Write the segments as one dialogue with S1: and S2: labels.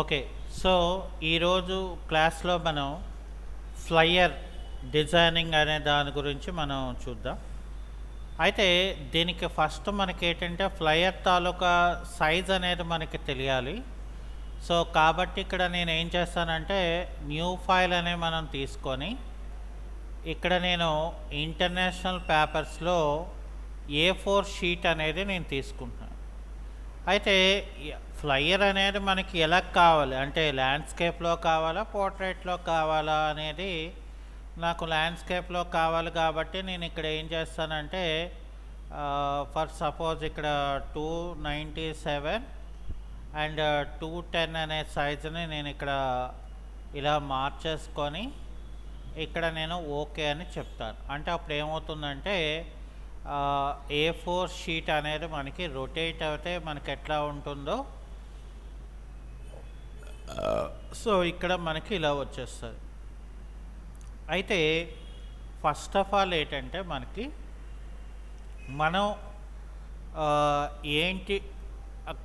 S1: Okay. So, ఈరోజు క్లాస్‌లో మనం ఫ్లైయర్ డిజైనింగ్ అనే దాని గురించి మనం చూద్దాం. అయితే దీనికి ఫస్ట్ మనకేంటంటే ఫ్లైయర్ తాలూకా సైజ్ అనేది మనకి తెలియాలి. సో, కాబట్టి ఇక్కడ నేనేం చేస్తానంటే న్యూ ఫైల్ అనే మనం తీసుకొని ఇక్కడ నేను ఇంటర్నేషనల్ పేపర్స్‌లో ఏ4 షీట్ అనేది నేను తీసుకుంటున్నాను. అయితే ఫ్లైయర్ అనేది మనకి ఎలా కావాలి అంటే ల్యాండ్స్కేప్లో కావాలా పోర్ట్రేట్లో కావాలా అనేది నాకు ల్యాండ్స్కేప్లో కావాలి కాబట్టి నేను ఇక్కడ ఏం చేస్తానంటే ఫర్ సపోజ్ ఇక్కడ 297 అండ్ 210 అనే సైజుని నేను ఇక్కడ ఇలా మార్చేసుకొని ఇక్కడ నేను ఓకే అని చెప్తాను. అంటే అప్పుడు ఏమవుతుందంటే ఏ4 షీట్ అనేది మనకి రొటేట్ అయితే మనకి ఎట్లా ఉంటుందో సో ఇక్కడ మనకి ఇలా వచ్చేస్తుంది. అయితే ఫస్ట్ ఆఫ్ ఆల్ ఏంటంటే మనకి మనం ఏంటి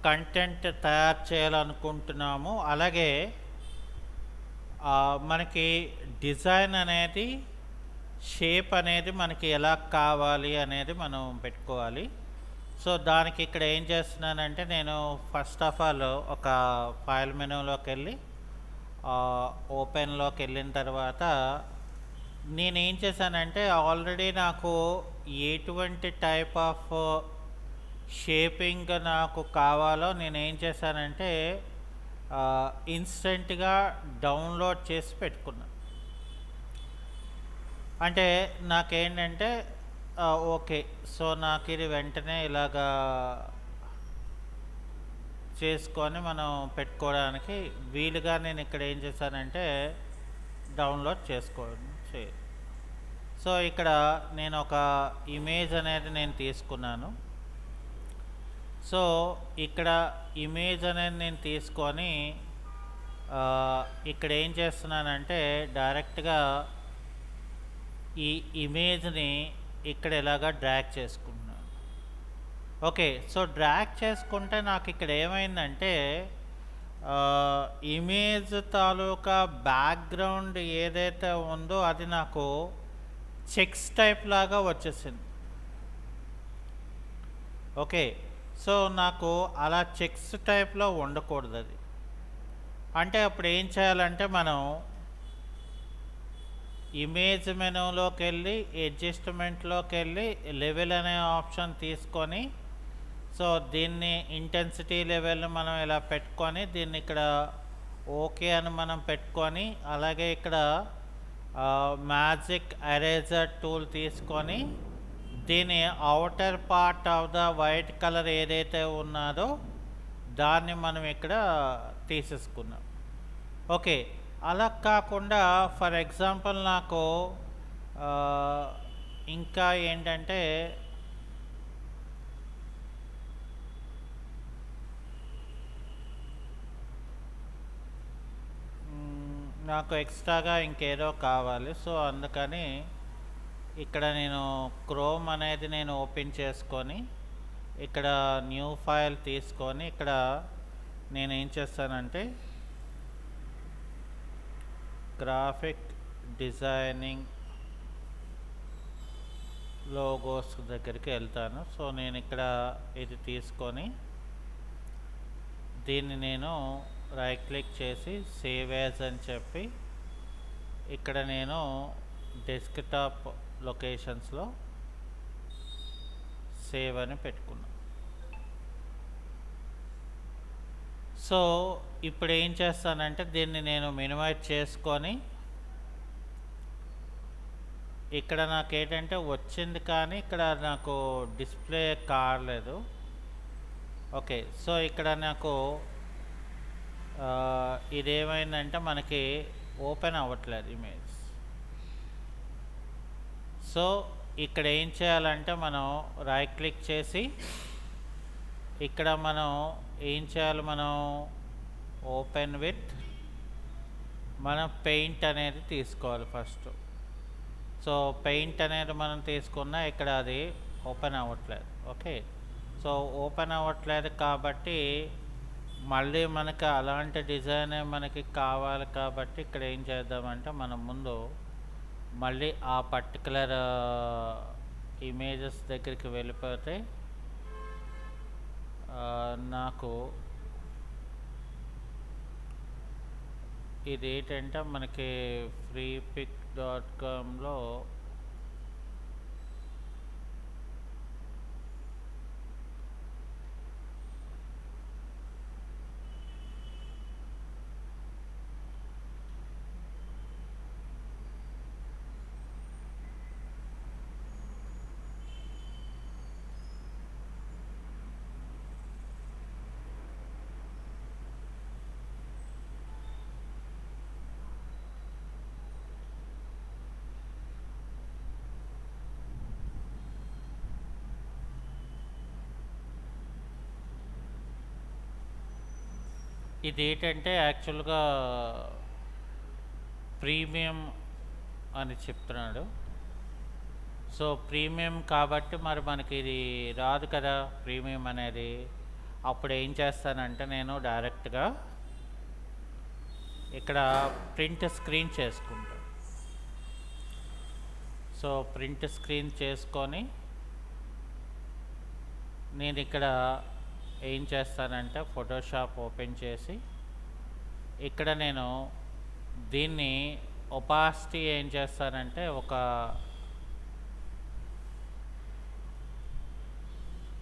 S1: కంటెంట్ తయారు చేయాలనుకుంటున్నాము, అలాగే మనకి డిజైన్ అనేది షేప్ అనేది మనకి ఎలా కావాలి అనేది మనం పెట్టుకోవాలి. సో దానికి ఇక్కడ ఏం చేస్తున్నానంటే నేను ఫస్ట్ ఆఫ్ ఆల్ ఒక ఫైల్ మెనూలోకి వెళ్ళి ఓపెన్లోకి వెళ్ళిన తర్వాత నేనేం చేశానంటే ఆల్రెడీ నాకు ఎటువంటి టైప్ ఆఫ్ షేపింగ్ నాకు కావాలో నేనేం చేశానంటే ఇన్స్టెంట్గా డౌన్లోడ్ చేసి పెట్టుకున్నాను. అంటే నాకేంటంటే ఓకే, సో నాకు ఇది వెంటనే ఇలాగా చేసుకొని మనం పెట్టుకోవడానికి వీలుగా నేను ఇక్కడ ఏం చేశానంటే డౌన్లోడ్ చేసుకోవడం సో ఇక్కడ నేను ఒక ఇమేజ్ అనేది నేను తీసుకున్నాను. సో ఇక్కడ ఇమేజ్ అనేది నేను తీసుకొని ఇక్కడ ఏం చేస్తున్నానంటే డైరెక్ట్గా ఈ ఇమేజ్ని ఇక్కడ ఇలాగా డ్రాగ్ చేసుకుంటున్నాను. ఓకే, సో డ్రాగ్ చేసుకుంటే నాకు ఇక్కడ ఏమైందంటే ఇమేజ్ తాలూకా బ్యాక్గ్రౌండ్ ఏదైతే ఉందో అది నాకు చెక్స్ టైప్ లాగా వచ్చేసింది. ఓకే, సో నాకు అలా చెక్స్ టైప్లో ఉండకూడదు అది. అంటే అప్పుడు ఏం చేయాలంటే మనం ఇమేజ్ మెనూలోకి వెళ్ళి అడ్జస్ట్మెంట్లోకి వెళ్ళి లెవెల్ అనే ఆప్షన్ తీసుకొని సో దీన్ని ఇంటెన్సిటీ లెవెల్ని మనం ఇలా పెట్టుకొని దీన్ని ఇక్కడ ఓకే అని మనం పెట్టుకొని అలాగే ఇక్కడ మ్యాజిక్ ఎరేజర్ టూల్ తీసుకొని దీని outer part of the white colour ఏదైతే ఉన్నదో దాన్ని మనం ఇక్కడ తీసేసుకున్నాం. ఓకే, అలా కాకుండా ఫర్ ఎగ్జాంపుల్ నాకు ఇంకా ఏంటంటే నాకు ఎక్స్ట్రాగా ఇంకేదో కావాలి. సో అందుకని ఇక్కడ నేను క్రోమ్ అనేది నేను ఓపెన్ చేసుకొని ఇక్కడ న్యూ ఫైల్ తీసుకొని ఇక్కడ నేను ఏం చేస్తానంటే గ్రాఫిక్ డిజైనింగ్ లోగోస్ దగ్గరికి వెళ్తాను. సో నేను ఇక్కడ ఇది తీసుకొని దీన్ని నేను రైట్ క్లిక్ చేసి సేవ్ యాజ్ అని చెప్పి ఇక్కడ నేను డెస్క్టాప్ లొకేషన్స్లో సేవ్ అని పెట్టుకున్నాను. సో ఇప్పుడు ఏం చేస్తానంటే దీన్ని నేను మినిమైజ్ చేసుకొని ఇక్కడ నాకు ఏంటంటే వచ్చింది కానీ ఇక్కడ నాకు డిస్ప్లే కాలేదు. ఓకే, సో ఇక్కడ నాకు ఇదేమైందంటే మనకి ఓపెన్ అవ్వట్లేదు ఇమేజ్. సో ఇక్కడ ఏం చేయాలంటే మనం రైట్ క్లిక్ చేసి ఇక్కడ మనం ఏం చేయాలి, మనం ఓపెన్ విత్ మనం పెయింట్ అనేది తీసుకోవాలి ఫస్ట్. సో పెయింట్ అనేది మనం తీసుకున్న ఇక్కడ అది ఓపెన్ అవ్వట్లేదు. ఓకే, సో ఓపెన్ అవ్వట్లేదు కాబట్టి మళ్ళీ మనకి అలాంటి డిజైనే మనకి కావాలి కాబట్టి ఇక్కడ ఏం చేద్దామంటే మనం ముందు మళ్ళీ ఆ పర్టికులర్ ఇమేజెస్ దగ్గరికి వెళ్ళిపోతే నాకు ఇది ఏంటంటే మనకి freepik.comలో ఇది ఏంటంటే యాక్చువల్గా ప్రీమియం అని చెప్తున్నాడు. సో ప్రీమియం కాబట్టి మరి మనకి ఇది రాదు కదా ప్రీమియం అనేది. అప్పుడు ఏం చేస్తానంటే నేను డైరెక్ట్గా ఇక్కడ ప్రింట్ స్క్రీన్ చేసుకుంటాను. సో ప్రింట్ స్క్రీన్ చేసుకొని నేను ఇక్కడ ఏం చేస్తానంటే ఫోటోషాప్ ఓపెన్ చేసి ఇక్కడ నేను దీన్ని ఒపాసిటీ ఏం చేస్తానంటే ఒక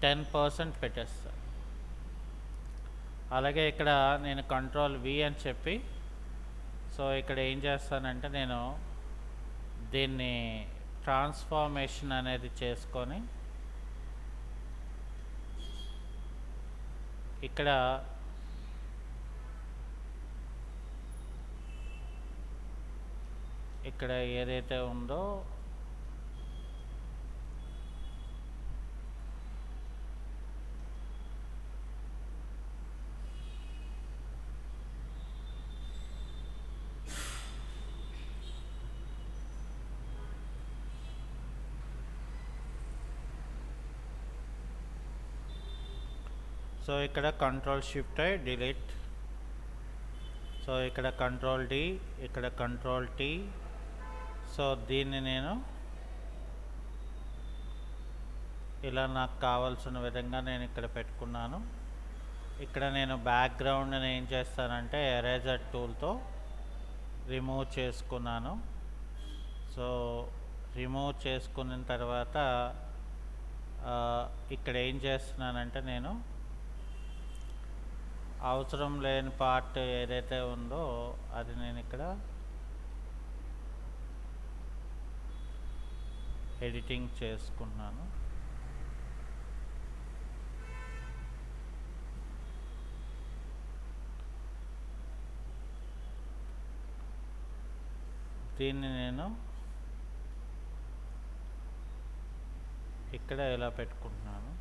S1: 10% పెట్టేస్తాను. అలాగే ఇక్కడ నేను Ctrl+V అని చెప్పి సో ఇక్కడ ఏం చేస్తానంటే నేను దీన్ని ట్రాన్స్ఫార్మేషన్ అనేది చేసుకొని ఇక్కడ ఏదైతే ఉందో సో ఇక్కడ Ctrl+Shift డిలీట్. సో ఇక్కడ Ctrl+D, ఇక్కడ Ctrl+T. సో దీన్ని నేను ఇలా నాకు కావాల్సిన విధంగా నేను ఇక్కడ పెట్టుకున్నాను. ఇక్కడ నేను బ్యాక్గ్రౌండ్ని ఏం చేస్తానంటే ఎరేజర్ టూల్తో రిమూవ్ చేసుకున్నాను. సో రిమూవ్ చేసుకున్న తర్వాత ఇక్కడ ఏం చేస్తున్నానంటే నేను అవసరం లేని పార్ట్ ఏదైతే ఉందో అది నేను ఇక్కడ ఎడిటింగ్ చేసుకున్నాను. దీన్ని నేను ఇక్కడ ఇలా పెట్టుకుంటున్నాను.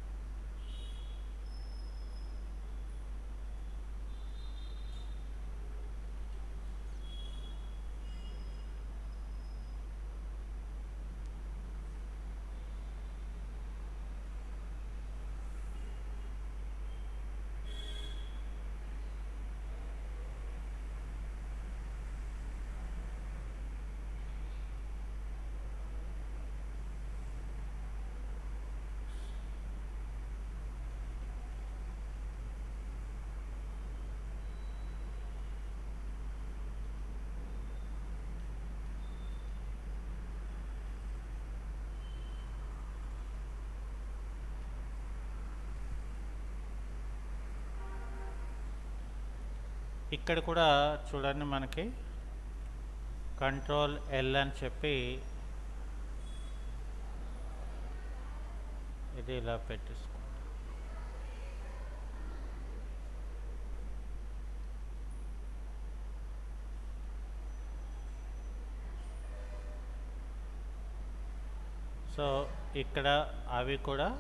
S1: ఇక్కడ కూడా చూడండి మనకి Ctrl+L అని చెప్పి ఇది ఇలా పెట్టేసుకో. సో ఇక్కడ అవి కూడా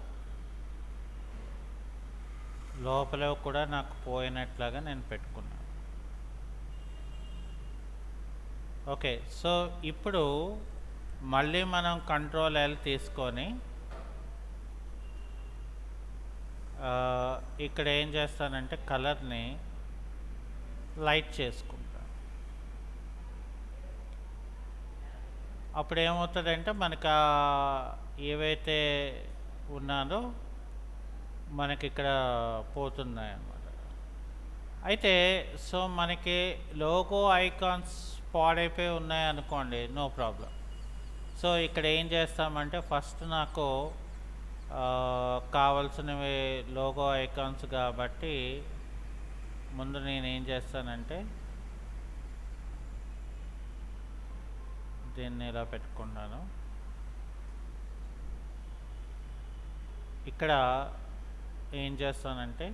S1: లోపల కూడా నాకు పోయినట్లాగా నేను పెట్టుకున్నాను. ఓకే, సో ఇప్పుడు మళ్ళీ మనం Ctrl+L తీసుకొని ఇక్కడ ఏం చేస్తానంటే కలర్ని లైట్ చేసుకుంటాను. అప్పుడు ఏమవుతుందంటే మనకు ఏవైతే ఉన్నాదో మనకి ఇక్కడ పోతున్నాయి అన్నమాట. అయితే సో మనకి లోగో ఐకాన్స్ పాడైపోయి ఉన్నాయి అనుకోండి, నో ప్రాబ్లం. సో ఇక్కడ ఏం చేస్తామంటే ఫస్ట్ నాకు కావాల్సినవి లోగో ఐకాన్స్ కాబట్టి ముందు నేను ఏం చేస్తానంటే దీన్ని ఇలా పెట్టుకున్నాను. ఇక్కడ ఏం చేస్తానంటే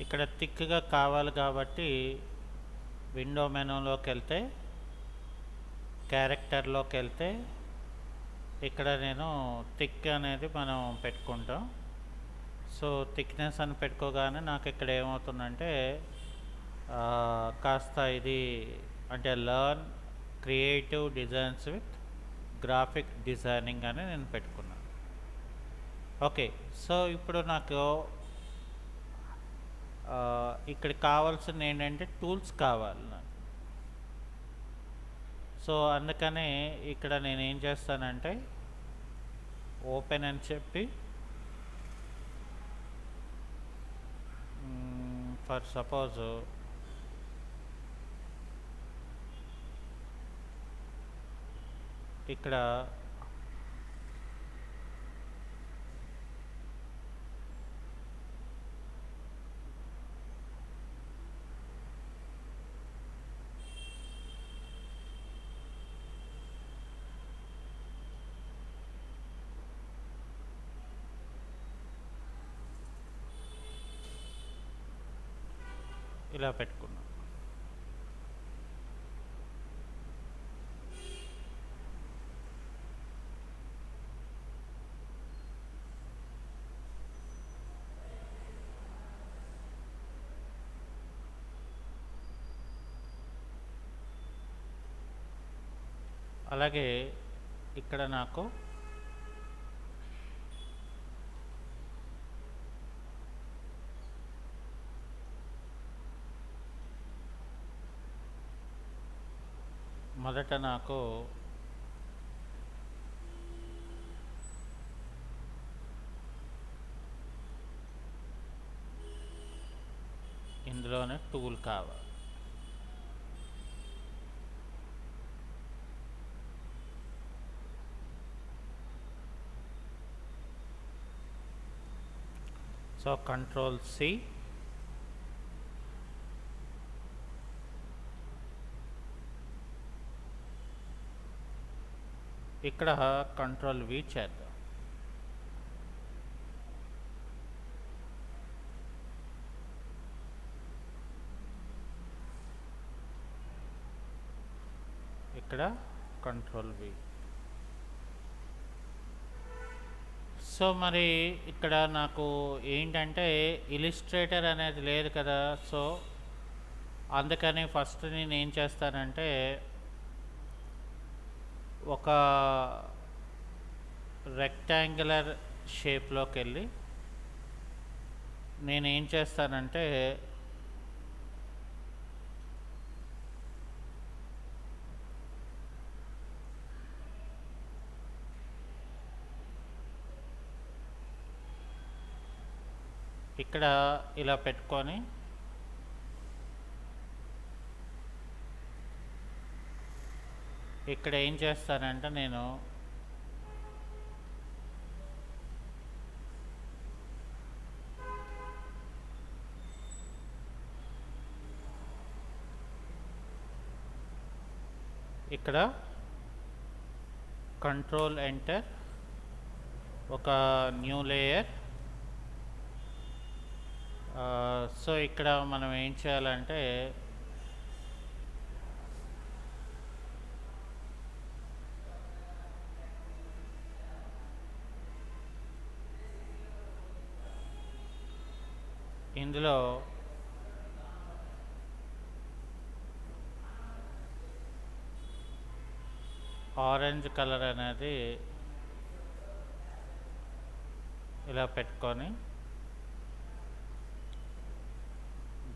S1: ఇక్కడ థిక్గా కావాలి కాబట్టి విండో మెనూలోకి వెళ్తే క్యారెక్టర్లోకి వెళ్తే ఇక్కడ నేను థిక్ అనేది మనం పెట్టుకుంటాం. సో థిక్నెస్ అని పెట్టుకోగానే నాకు ఇక్కడ ఏమవుతుందంటే కాస్త ఇది అంటే learn creative designs with graphic designing అని నేను పెట్టుకున్నాను. ఓకే, సో ఇప్పుడు నాకు ఇక్కడ కావాల్సింది ఏంటంటే టూల్స్ కావాలి నాకు. సో అందుకని ఇక్కడ నేను ఏం చేస్తానంటే ఓపెన్ అని చెప్పి ఫర్ సపోజ్ ఇక్కడ ఇలా పెట్టుకున్నాను. అలాగే ఇక్కడ నాకు మొదట నాకు ఇందులోనే టూల్ కావాలి. సో కంట్రోల్ సి, ఇక్కడ కంట్రోల్ వి చేద్దాం. ఇక్కడ కంట్రోల్ వి. సో మరి ఇక్కడ నాకు ఏంటంటే ఇలిస్ట్రేటర్ అనేది లేదు కదా, సో అందుకని ఫస్ట్ నేను ఏం చేస్తానంటే ఒక రెక్టాంగులర్ షేప్లోకి వెళ్ళి నేనేం చేస్తానంటే ఇక్కడ ఇలా పెట్టుకొని ఇక్కడ ఏం చేస్తానంటే నేను ఇక్కడ కంట్రోల్ ఎంటర్, ఒక న్యూ లేయర్. సో ఇక్కడ మనం ఏం చేయాలంటే ఇందులో ఆరెంజ్ కలర్ అనేది ఇలా పెట్టుకొని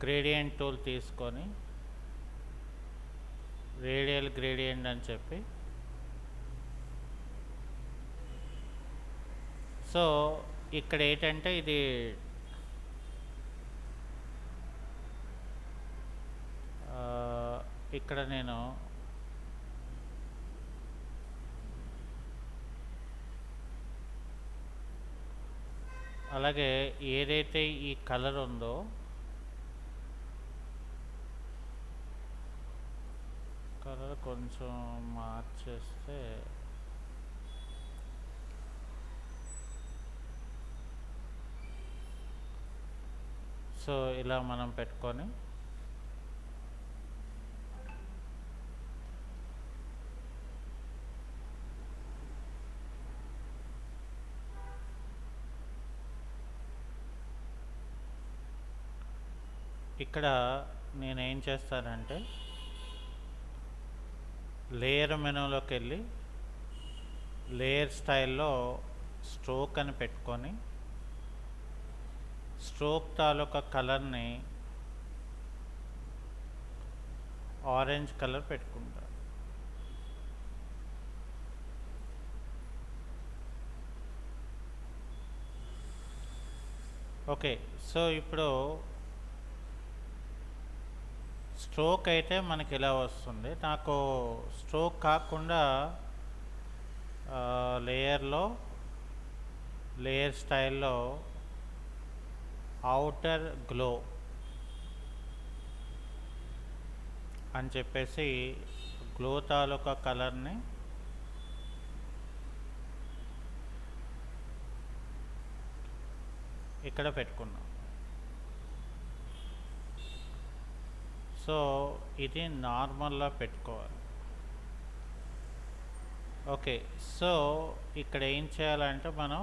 S1: గ్రేడియంట్ టూల్ తీసుకొని రేడియల్ గ్రేడియంట్ అని చెప్పి, సో ఇక్కడ ఏంటంటే ఇది ఇక్కడ నేను అలాగే ఏదైతే ఈ కలర్ ఉందో కలర్ కొంచెం మార్చేస్తే సో ఇలా మనం పెట్టుకొని ఇక్కడ నేనేం చేస్తానంటే లేయర్ మెనూలోకి వెళ్ళి లేయర్ స్టైల్లో స్ట్రోక్ అని పెట్టుకొని స్ట్రోక్ తాలూకా కలర్ని ఆరెంజ్ కలర్ పెట్టుకుంటా. ఓకే, సో ఇప్పుడు స్ట్రోక్ అయితే మనకి ఇలా వస్తుంది. నాకు స్ట్రోక్ కాకుండా లేయర్లో లేయర్ స్టైల్లో అవుటర్ గ్లో అని చెప్పేసి గ్లో తాలూకా కలర్ని ఇక్కడ పెట్టుకున్నాం. సో ఇది నార్మల్లా పెట్టుకోవాలి. ఓకే, సో ఇక్కడ ఏం చేయాలంటే మనం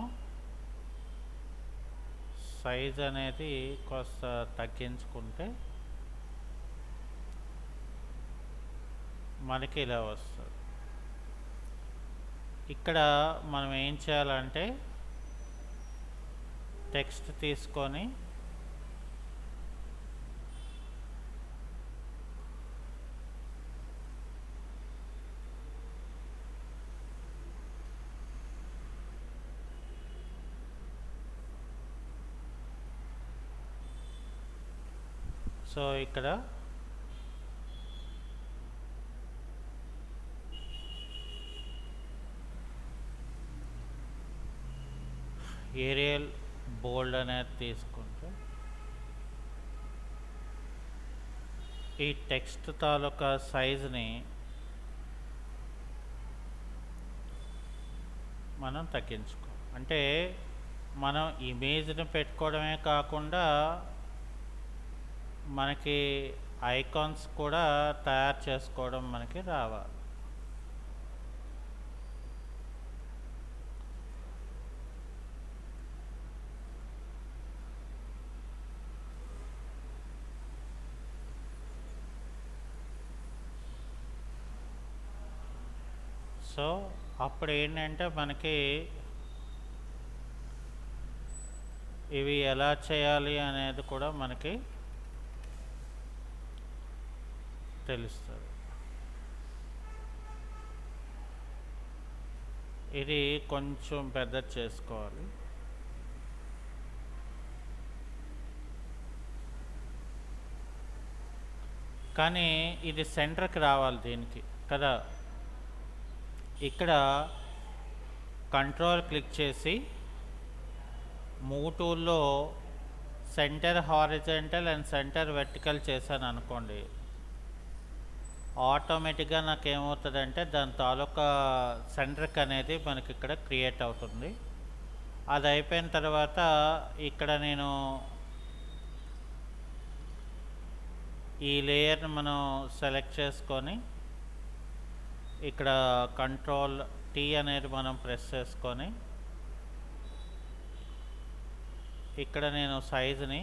S1: సైజ్ అనేది కాస్త తగ్గించుకుంటే మనకి ఇలా వస్తుంది. ఇక్కడ మనం ఏం చేయాలంటే టెక్స్ట్ తీసుకొని సో ఇక్కడ ఏరియల్ బోల్డ్ అనేది తీసుకుంటే ఈ టెక్స్ట్ తాలూకా సైజుని మనం తగ్గించుకో, అంటే మనం ఇమేజ్ని పెట్టుకోవడమే కాకుండా మనకి ఐకాన్స్ కూడా తయారు చేసుకోవడం మనకి రావాలి. సో అప్పుడు ఏంటంటే మనకి ఇవి ఎలా చేయాలి అనేది కూడా మనకి తెలుస్తుంది. ఇది కొంచెం పెద్ద చేసుకోవాలి. కానీ ఇది సెంటర్కి రావాలి దీనికి కదా. ఇక్కడ కంట్రోల్ క్లిక్ చేసి మూవ్ టూల్లో centre horizontal and centre vertical చేశాను అనుకోండి, ఆటోమేటిక్గా నాకు ఏమవుతుందంటే దాని తాలూకా సెంటర్కి అనేది మనకి ఇక్కడ క్రియేట్ అవుతుంది. అది అయిపోయిన తర్వాత ఇక్కడ నేను ఈ లేయర్ని మనం సెలెక్ట్ చేసుకొని ఇక్కడ కంట్రోల్ టీ అనేది మనం ప్రెస్ చేసుకొని ఇక్కడ నేను సైజుని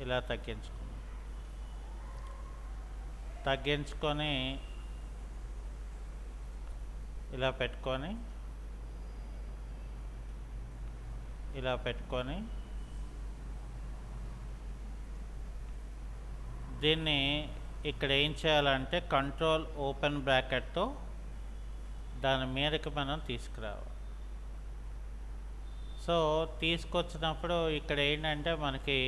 S1: ఇలా తగ్గించుకొని ఇలా పెట్టుకొని దీన్ని ఇక్కడ ఏం చేయాలంటే కంట్రోల్ ఓపెన్ బ్రాకెట్తో దాని మీదకి మనం తీసుకురావాలి. సో తీసుకొచ్చినప్పుడు ఇక్కడ ఏంటంటే మనకి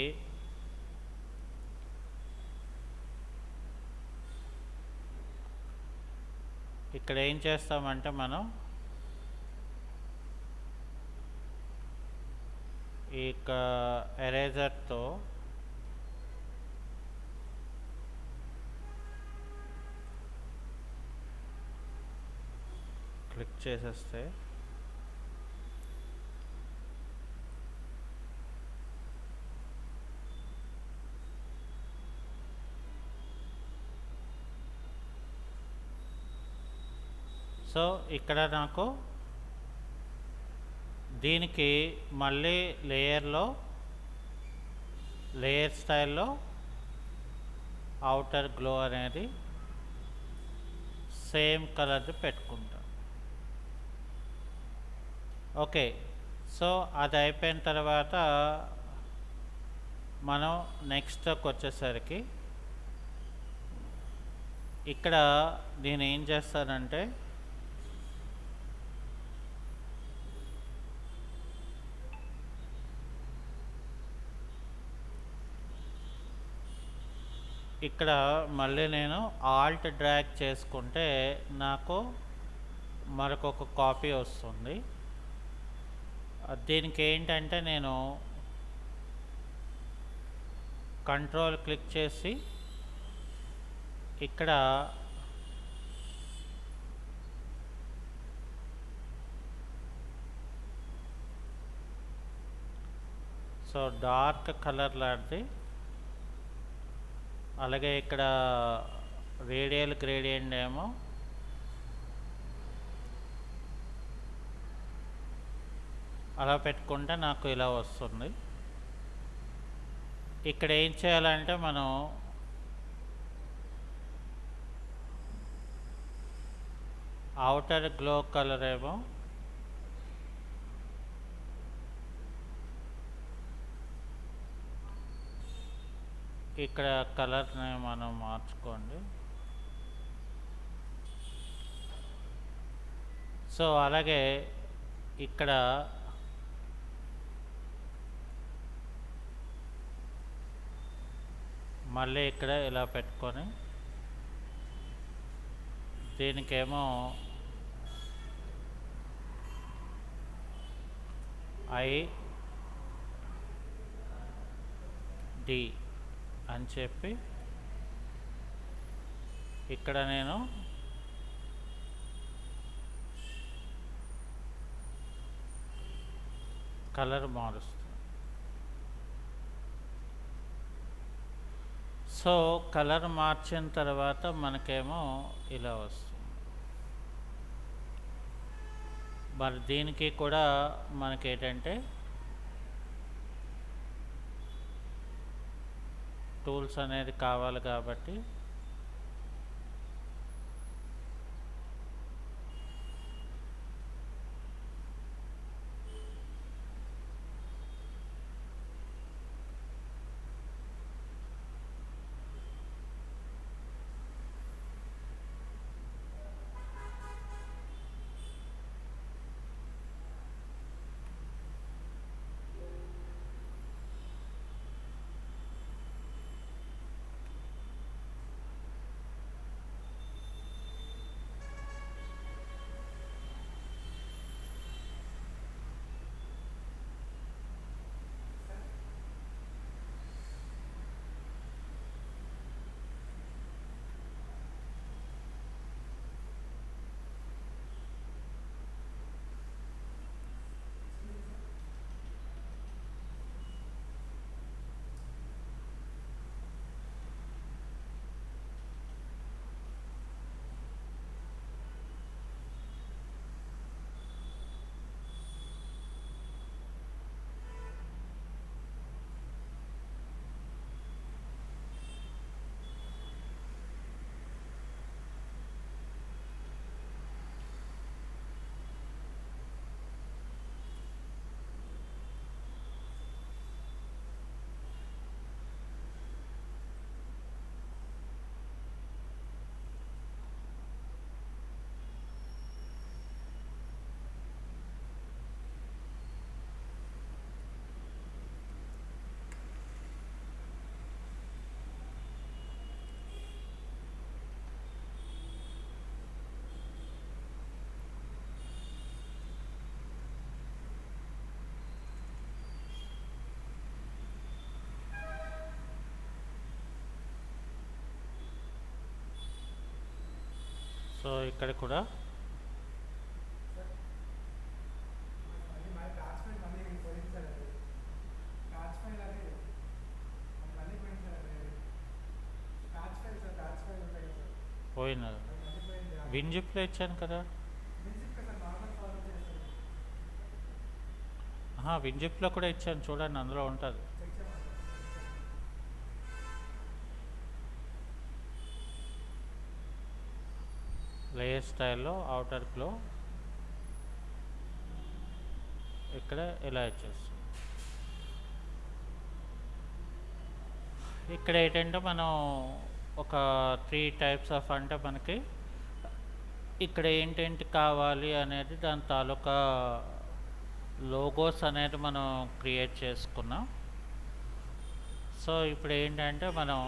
S1: ఇక్కడ ఏం చేస్తామంటే మనం ఈ ఎరేజర్తో క్లిక్ చేసేస్తే సో ఇక్కడ నాకు దీనికి మళ్ళీ లేయర్ స్టైల్లో అవుటర్ గ్లో అనేది సేమ్ కలర్ది పెట్టుకుంటాం. ఓకే, సో అది అయిపోయిన తర్వాత మనం నెక్స్ట్కి వచ్చేసరికి ఇక్కడ నేను ఏం చేస్తానంటే ఇక్కడ మళ్ళీ నేను ఆల్ట్ డ్రాగ్ చేసుకుంటే నాకు మరొక కాపీ వస్తుంది. దీనికి ఏంటంటే నేను కంట్రోల్ క్లిక్ చేసి ఇక్కడ సో డార్క్ కలర్ లాంటిది, అలాగే ఇక్కడ రేడియల్ గ్రేడియంట్ ఏమో అలా పెట్టుకుంటే నాకు ఇలా వస్తుంది. ఇక్కడ ఏం చేయాలంటే మనం అవుటర్ గ్లో కలర్ ఏమో ఇక్కడ కలర్ని మనం మార్చుకోండి. సో అలాగే ఇక్కడ మళ్ళీ ఇక్కడ ఇలా పెట్టుకొని దీనికేమో ID అని చెప్పి ఇక్కడ నేను కలర్ మారుస్తాను. సో కలర్ మార్చిన తర్వాత మనకేమో ఇలా వస్తుంది. మరి దీనికి కూడా మనకి ఏంటంటే టూల్స్ అనేది కావాలి కాబట్టి సో ఇక్కడ కూడా పోయిన వింజిప్లో ఇచ్చాను కదా. వింజిప్లో కూడా ఇచ్చాను చూడండి, అందులో ఉంటుంది. లేయర్ స్టైల్లో అవుటర్ గ్లో ఇక్కడ ఇలా ఇచ్చేస్తాం. ఇక్కడ ఏంటంటే మనం ఒక 3 టైప్స్ ఆఫ్ అంటే మనకి ఇక్కడ ఏంటేంటి కావాలి అనేది దాని తాలూకా లోగోస్ అనేది మనం క్రియేట్ చేసుకున్నాం. సో ఇప్పుడు ఏంటంటే మనం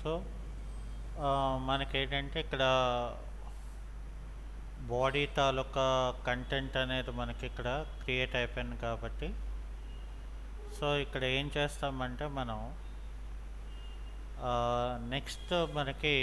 S1: సో మనకేంటంటే ఇక్కడ బాడీ తాలూకా కంటెంట్ అనేది మనకి ఇక్కడ క్రియేట్ అయిపోయింది కాబట్టి సో ఇక్కడ ఏం చేస్తామంటే మనం నెక్స్ట్ మనకి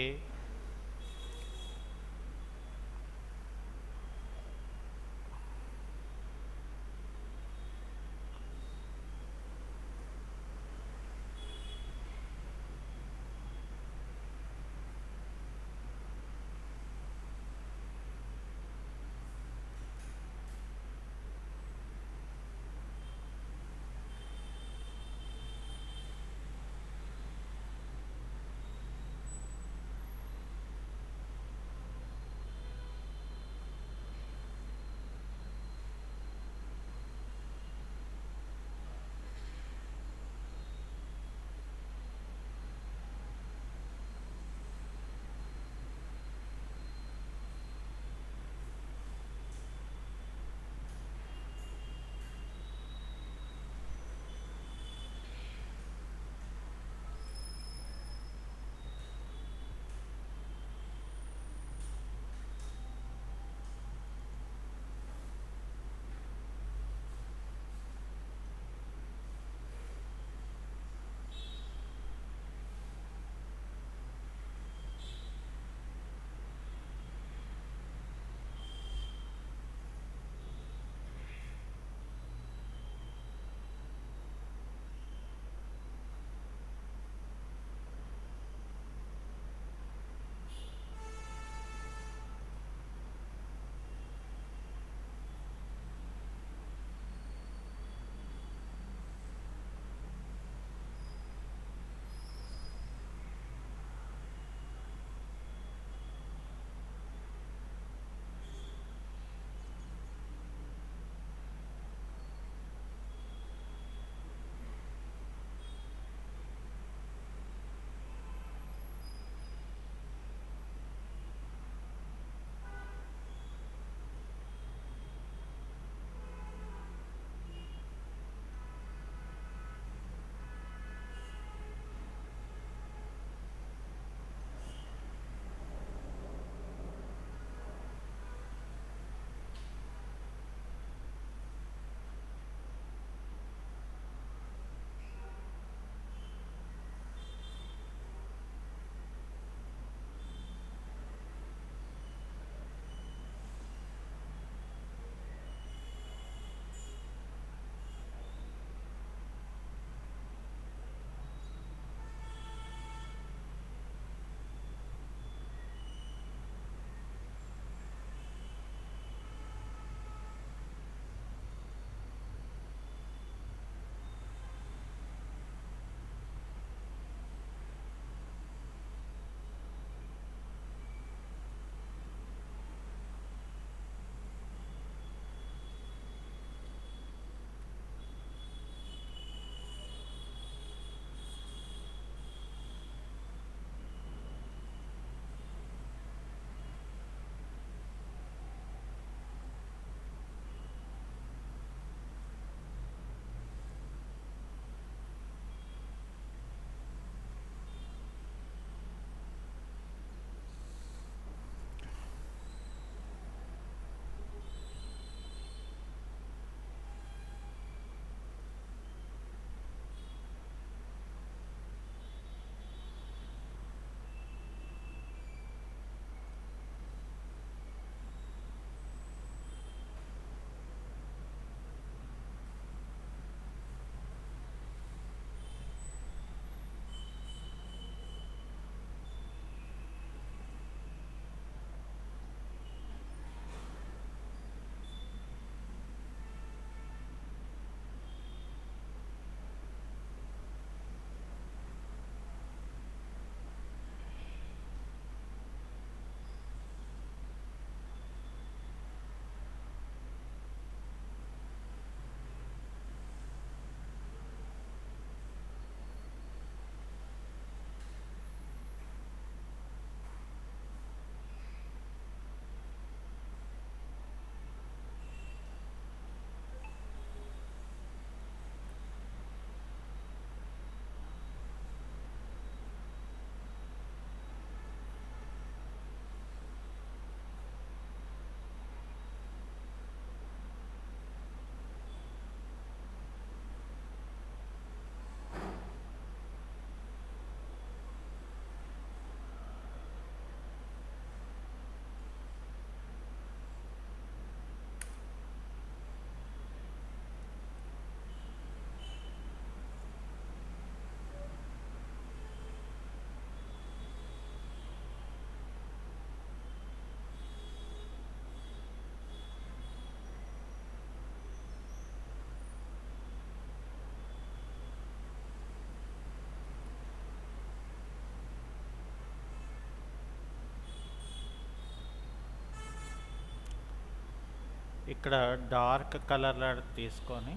S1: ఇక్కడ డార్క్ కలర్ తీసుకొని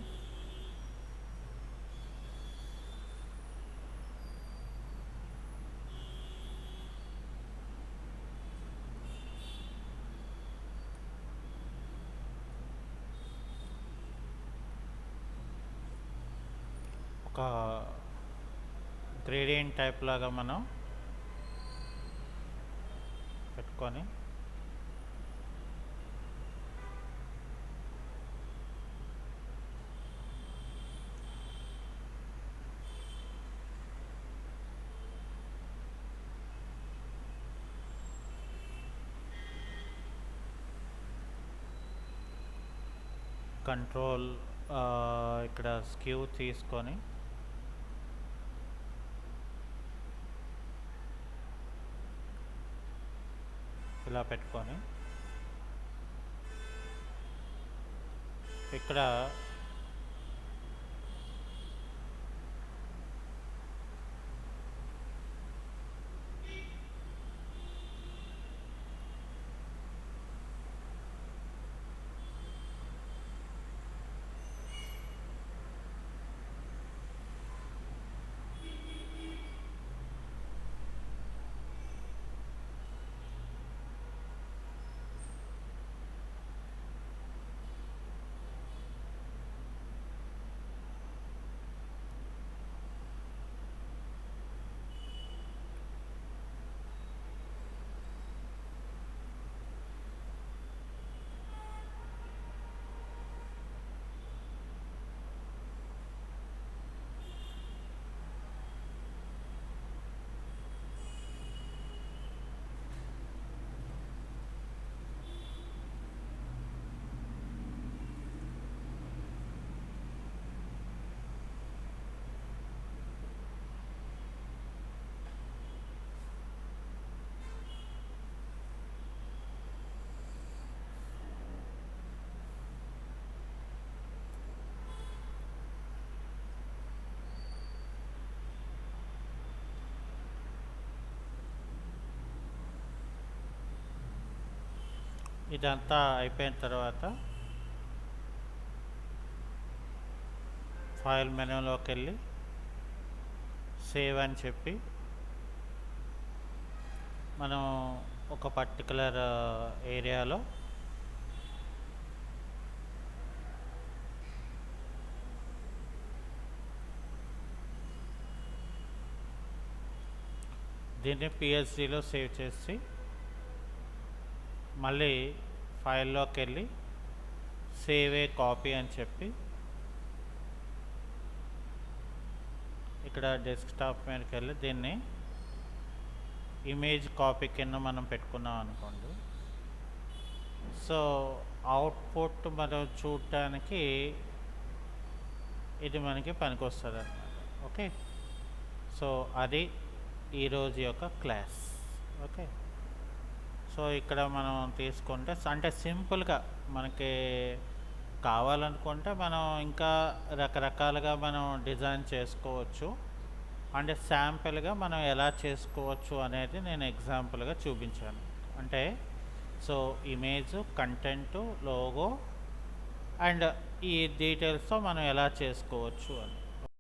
S1: ఒక గ్రేడియంట్ టైప్ లాగా మనం పెట్టుకొని కంట్రోల్ ఇక్కడ స్క్యూ తీసుకొని ఇలా పెట్టుకొని ఇక్కడ ఇదంతా అయిపోయిన తర్వాత ఫైల్ మెనూలోకి వెళ్ళి సేవ్ అని చెప్పి మనం ఒక పర్టికులర్ ఏరియాలో దీన్ని పిఎస్డిలో సేవ్ చేసి మళ్ళీ ఫైల్లోకి వెళ్ళి సేవ్ ఏ కాపీ అని చెప్పి ఇక్కడ డెస్క్టాప్ మీదకి వెళ్ళి దీన్ని ఇమేజ్ కాపీ కింద మనం పెట్టుకున్నాం అనుకోండి. సో అవుట్పుట్ మనం చూడటానికి ఇది మనకి పనికొస్తుంది అన్నమాట. ఓకే, సో అది ఈరోజు యొక్క క్లాస్. ఓకే, సో ఇక్కడ మనం తీసుకుంటే అంటే సింపుల్గా మనకి కావాలనుకుంటే మనం ఇంకా రకరకాలుగా మనం డిజైన్ చేసుకోవచ్చు. అంటే శాంపిల్గా మనం ఎలా చేసుకోవచ్చు అనేది నేను ఎగ్జాంపుల్గా చూపించాను. అంటే so image, content, logo and ఈ డీటెయిల్స్తో మనం ఎలా చేసుకోవచ్చు అని.